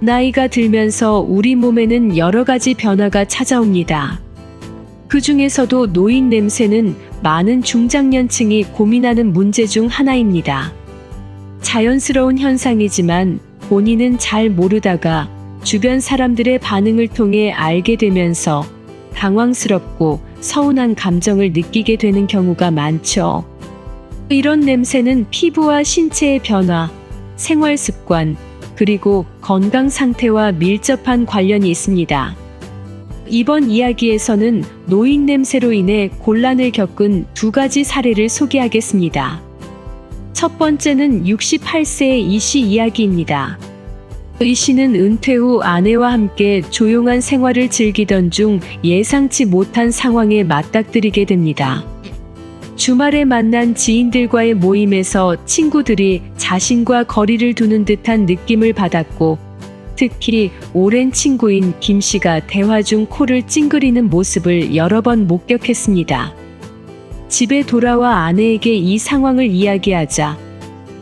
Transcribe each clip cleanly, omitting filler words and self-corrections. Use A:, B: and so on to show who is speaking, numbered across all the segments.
A: 나이가 들면서 우리 몸에는 여러 가지 변화가 찾아옵니다. 그 중에서도 노인 냄새는 많은 중장년층이 고민하는 문제 중 하나입니다. 자연스러운 현상이지만 본인은 잘 모르다가 주변 사람들의 반응을 통해 알게 되면서 당황스럽고 서운한 감정을 느끼게 되는 경우가 많죠. 이런 냄새는 피부와 신체의 변화, 생활 습관, 그리고 건강 상태와 밀접한 관련이 있습니다. 이번 이야기에서는 노인 냄새로 인해 곤란을 겪은 두 가지 사례를 소개하겠습니다. 첫 번째는 68세의 이 씨 이야기입니다. 이 씨는 은퇴 후 아내와 함께 조용한 생활을 즐기던 중 예상치 못한 상황에 맞닥뜨리게 됩니다. 주말에 만난 지인들과의 모임에서 친구들이 자신과 거리를 두는 듯한 느낌을 받았고, 특히 오랜 친구인 김 씨가 대화 중 코를 찡그리는 모습을 여러 번 목격했습니다. 집에 돌아와 아내에게 이 상황을 이야기하자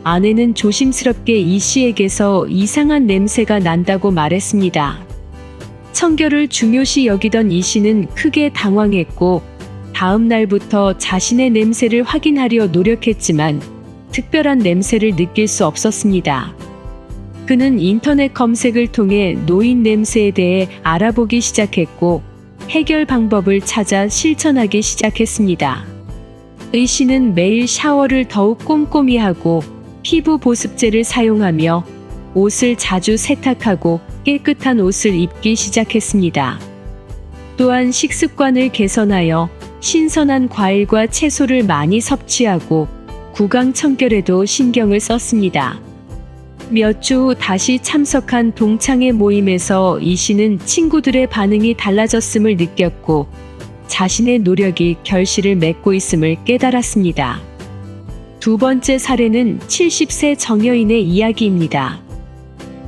A: 아내는 조심스럽게 이 씨에게서 이상한 냄새가 난다고 말했습니다. 청결을 중요시 여기던 이 씨는 크게 당황했고 다음 날부터 자신의 냄새를 확인하려 노력했지만 특별한 냄새를 느낄 수 없었습니다. 그는 인터넷 검색을 통해 노인 냄새에 대해 알아보기 시작했고 해결 방법을 찾아 실천하기 시작했습니다. 의 씨는 매일 샤워를 더욱 꼼꼼히 하고 피부 보습제를 사용하며 옷을 자주 세탁하고 깨끗한 옷을 입기 시작했습니다. 또한 식습관을 개선하여 신선한 과일과 채소를 많이 섭취하고 구강 청결에도 신경을 썼습니다. 몇 주 후 다시 참석한 동창회 모임에서 이 씨는 친구들의 반응이 달라졌음을 느꼈고 자신의 노력이 결실을 맺고 있음을 깨달았습니다. 두 번째 사례는 70세 정여인의 이야기입니다.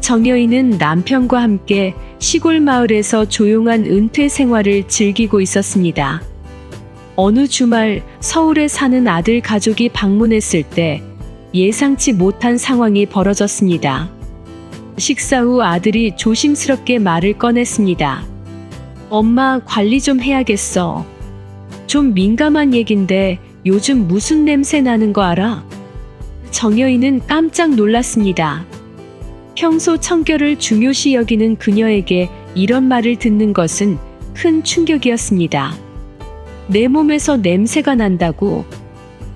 A: 정여인은 남편과 함께 시골 마을에서 조용한 은퇴 생활을 즐기고 있었습니다. 어느 주말 서울에 사는 아들 가족이 방문했을 때 예상치 못한 상황이 벌어졌습니다. 식사 후 아들이 조심스럽게 말을 꺼냈습니다. 엄마, 관리 좀 해야겠어. 좀 민감한 얘긴데 요즘 무슨 냄새 나는 거 알아? 정여인은 깜짝 놀랐습니다. 평소 청결을 중요시 여기는 그녀에게 이런 말을 듣는 것은 큰 충격이었습니다. 내 몸에서 냄새가 난다고?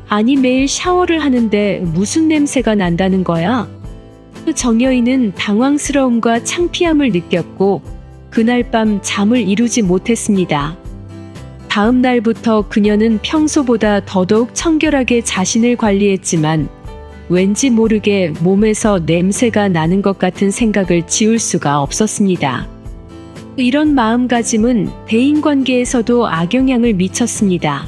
A: 아니, 매일 샤워를 하는데 무슨 냄새가 난다는 거야? 정여인은 당황스러움과 창피함을 느꼈고 그날 밤 잠을 이루지 못했습니다. 다음 날부터 그녀는 평소보다 더더욱 청결하게 자신을 관리했지만 왠지 모르게 몸에서 냄새가 나는 것 같은 생각을 지울 수가 없었습니다. 이런 마음가짐은 대인관계에서도 악영향을 미쳤습니다.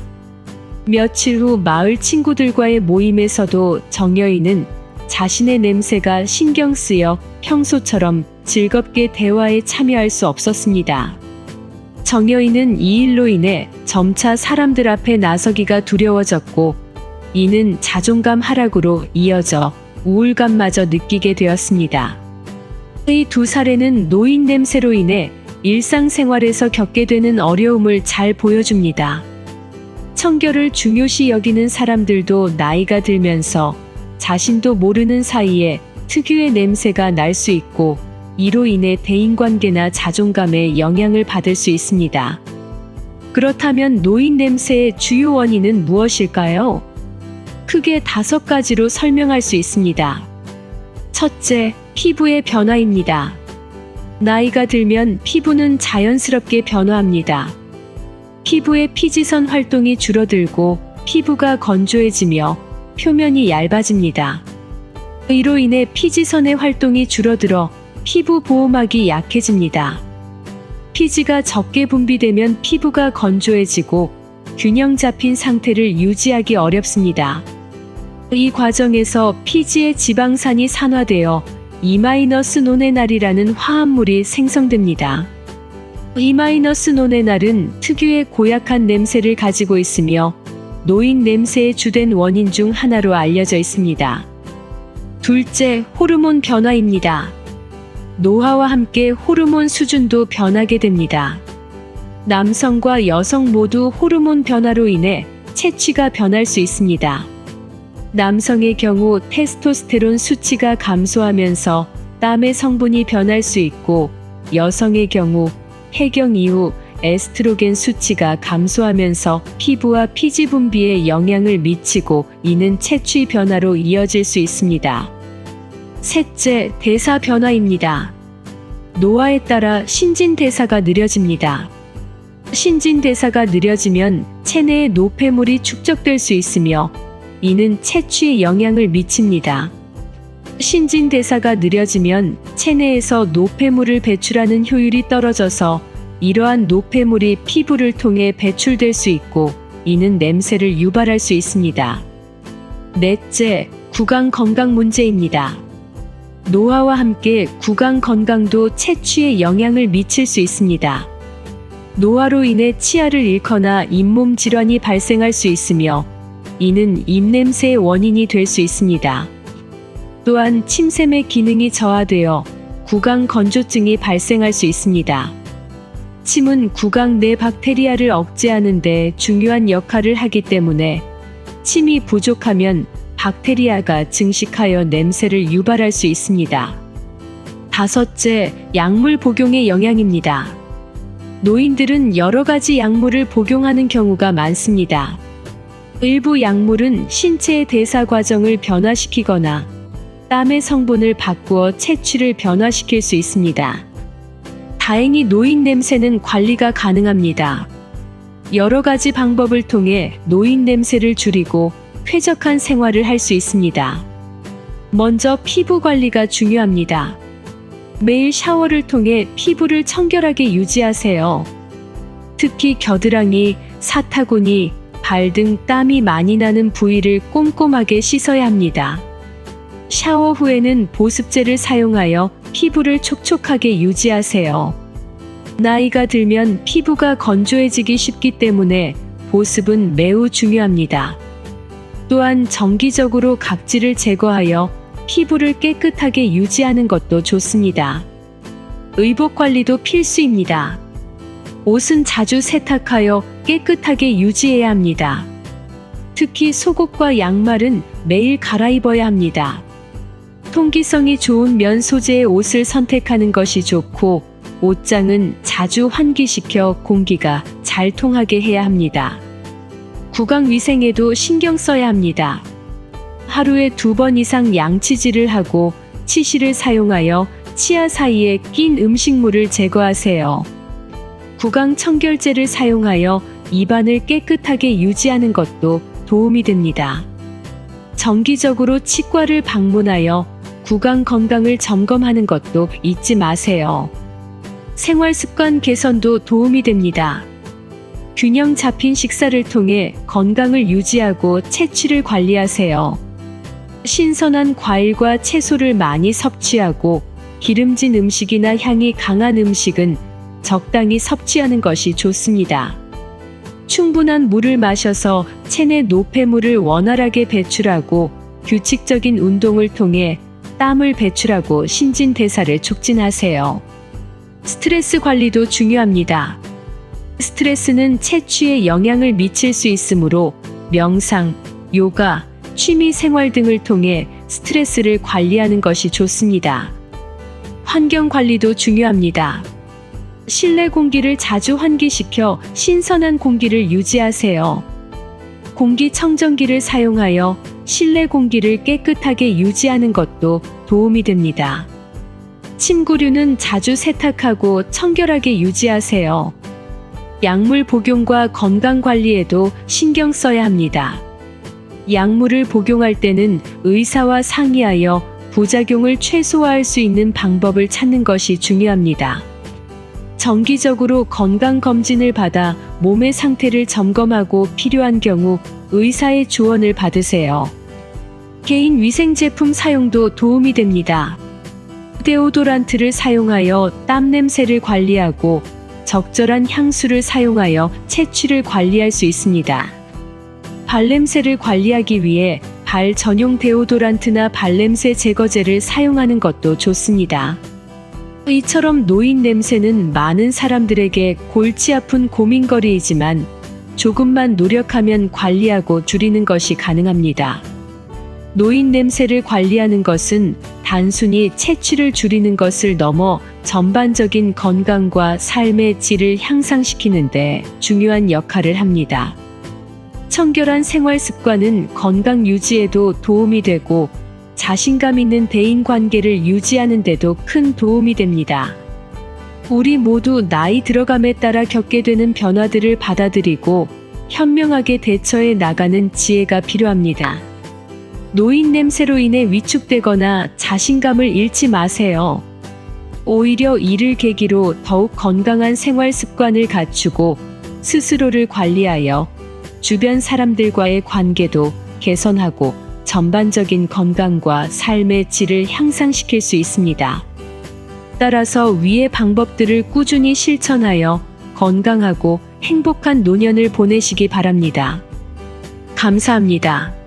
A: 며칠 후 마을 친구들과의 모임에서도 정여인은 자신의 냄새가 신경 쓰여 평소처럼 즐겁게 대화에 참여할 수 없었습니다. 정여인은 이 일로 인해 점차 사람들 앞에 나서기가 두려워졌고 이는 자존감 하락으로 이어져 우울감마저 느끼게 되었습니다. 이 두 사례는 노인 냄새로 인해 일상생활에서 겪게 되는 어려움을 잘 보여줍니다. 청결을 중요시 여기는 사람들도 나이가 들면서 자신도 모르는 사이에 특유의 냄새가 날 수 있고 이로 인해 대인관계나 자존감에 영향을 받을 수 있습니다. 그렇다면 노인 냄새의 주요 원인은 무엇일까요? 크게 5가지로 설명할 수 있습니다. 첫째, 피부의 변화입니다. 나이가 들면 피부는 자연스럽게 변화합니다. 피부의 피지선 활동이 줄어들고 피부가 건조해지며 표면이 얇아집니다. 이로 인해 피지선의 활동이 줄어들어 피부 보호막이 약해집니다. 피지가 적게 분비되면 피부가 건조해지고 균형 잡힌 상태를 유지하기 어렵습니다. 이 과정에서 피지의 지방산이 산화되어 이마이너스노네날이라는 화합물이 생성됩니다. 이마이너스노네날은 특유의 고약한 냄새를 가지고 있으며 노인 냄새의 주된 원인 중 하나로 알려져 있습니다. 둘째, 호르몬 변화입니다. 노화와 함께 호르몬 수준도 변하게 됩니다. 남성과 여성 모두 호르몬 변화로 인해 체취가 변할 수 있습니다. 남성의 경우 테스토스테론 수치가 감소하면서 땀의 성분이 변할 수 있고, 여성의 경우 해경 이후 에스트로겐 수치가 감소하면서 피부와 피지 분비에 영향을 미치고, 이는 체취 변화로 이어질 수 있습니다. 셋째, 대사 변화입니다. 노화에 따라 신진대사가 느려집니다. 신진대사가 느려지면 체내에 노폐물이 축적될 수 있으며, 이는 체취에 영향을 미칩니다. 신진대사가 느려지면 체내에서 노폐물을 배출하는 효율이 떨어져서 이러한 노폐물이 피부를 통해 배출될 수 있고, 이는 냄새를 유발할 수 있습니다. 넷째, 구강 건강 문제입니다. 노화와 함께 구강 건강도 체취에 영향을 미칠 수 있습니다. 노화로 인해 치아를 잃거나 잇몸 질환이 발생할 수 있으며, 이는 입냄새의 원인이 될 수 있습니다. 또한 침샘의 기능이 저하되어 구강 건조증이 발생할 수 있습니다. 침은 구강 내 박테리아를 억제하는 데 중요한 역할을 하기 때문에 침이 부족하면 박테리아가 증식하여 냄새를 유발할 수 있습니다. 다섯째, 약물 복용의 영향입니다. 노인들은 여러 가지 약물을 복용하는 경우가 많습니다. 일부 약물은 신체의 대사 과정을 변화시키거나 땀의 성분을 바꾸어 체취를 변화시킬 수 있습니다. 다행히 노인 냄새는 관리가 가능합니다. 여러 가지 방법을 통해 노인 냄새를 줄이고 쾌적한 생활을 할 수 있습니다. 먼저 피부 관리가 중요합니다. 매일 샤워를 통해 피부를 청결하게 유지하세요. 특히 겨드랑이, 사타구니, 발 등 땀이 많이 나는 부위를 꼼꼼하게 씻어야 합니다. 샤워 후에는 보습제를 사용하여 피부를 촉촉하게 유지하세요. 나이가 들면 피부가 건조해지기 쉽기 때문에 보습은 매우 중요합니다. 또한 정기적으로 각질을 제거하여 피부를 깨끗하게 유지하는 것도 좋습니다. 의복 관리도 필수입니다. 옷은 자주 세탁하여 깨끗하게 유지해야 합니다. 특히 속옷과 양말은 매일 갈아입어야 합니다. 통기성이 좋은 면 소재의 옷을 선택하는 것이 좋고, 옷장은 자주 환기시켜 공기가 잘 통하게 해야 합니다. 구강 위생에도 신경 써야 합니다. 하루에 2번 이상 양치질을 하고 치실을 사용하여 치아 사이에 낀 음식물을 제거하세요. 구강 청결제를 사용하여 입안을 깨끗하게 유지하는 것도 도움이 됩니다. 정기적으로 치과를 방문하여 구강 건강을 점검하는 것도 잊지 마세요. 생활 습관 개선도 도움이 됩니다. 균형 잡힌 식사를 통해 건강을 유지하고 체취를 관리하세요. 신선한 과일과 채소를 많이 섭취하고, 기름진 음식이나 향이 강한 음식은 적당히 섭취하는 것이 좋습니다. 충분한 물을 마셔서 체내 노폐물을 원활하게 배출하고, 규칙적인 운동을 통해 땀을 배출하고 신진대사를 촉진하세요. 스트레스 관리도 중요합니다. 스트레스는 체취에 영향을 미칠 수 있으므로 명상, 요가, 취미 생활 등을 통해 스트레스를 관리하는 것이 좋습니다. 환경 관리도 중요합니다. 실내 공기를 자주 환기시켜 신선한 공기를 유지하세요. 공기청정기를 사용하여 실내 공기를 깨끗하게 유지하는 것도 도움이 됩니다. 침구류는 자주 세탁하고 청결하게 유지하세요. 약물 복용과 건강 관리에도 신경 써야 합니다. 약물을 복용할 때는 의사와 상의하여 부작용을 최소화할 수 있는 방법을 찾는 것이 중요합니다. 정기적으로 건강검진을 받아 몸의 상태를 점검하고 필요한 경우 의사의 조언을 받으세요. 개인 위생제품 사용도 도움이 됩니다. 데오도란트를 사용하여 땀 냄새를 관리하고, 적절한 향수를 사용하여 체취를 관리할 수 있습니다. 발냄새를 관리하기 위해 발 전용 데오도란트나 발냄새 제거제를 사용하는 것도 좋습니다. 이처럼 노인 냄새는 많은 사람들에게 골치 아픈 고민거리이지만 조금만 노력하면 관리하고 줄이는 것이 가능합니다. 노인 냄새를 관리하는 것은 단순히 채취를 줄이는 것을 넘어 전반적인 건강과 삶의 질을 향상시키는 데 중요한 역할을 합니다. 청결한 생활 습관은 건강 유지에도 도움이 되고 자신감 있는 대인 관계를 유지하는 데도 큰 도움이 됩니다. 우리 모두 나이 들어감에 따라 겪게 되는 변화들을 받아들이고 현명하게 대처해 나가는 지혜가 필요합니다. 노인 냄새로 인해 위축되거나 자신감을 잃지 마세요. 오히려 이를 계기로 더욱 건강한 생활 습관을 갖추고 스스로를 관리하여 주변 사람들과의 관계도 개선하고 전반적인 건강과 삶의 질을 향상시킬 수 있습니다. 따라서 위의 방법들을 꾸준히 실천하여 건강하고 행복한 노년을 보내시기 바랍니다. 감사합니다.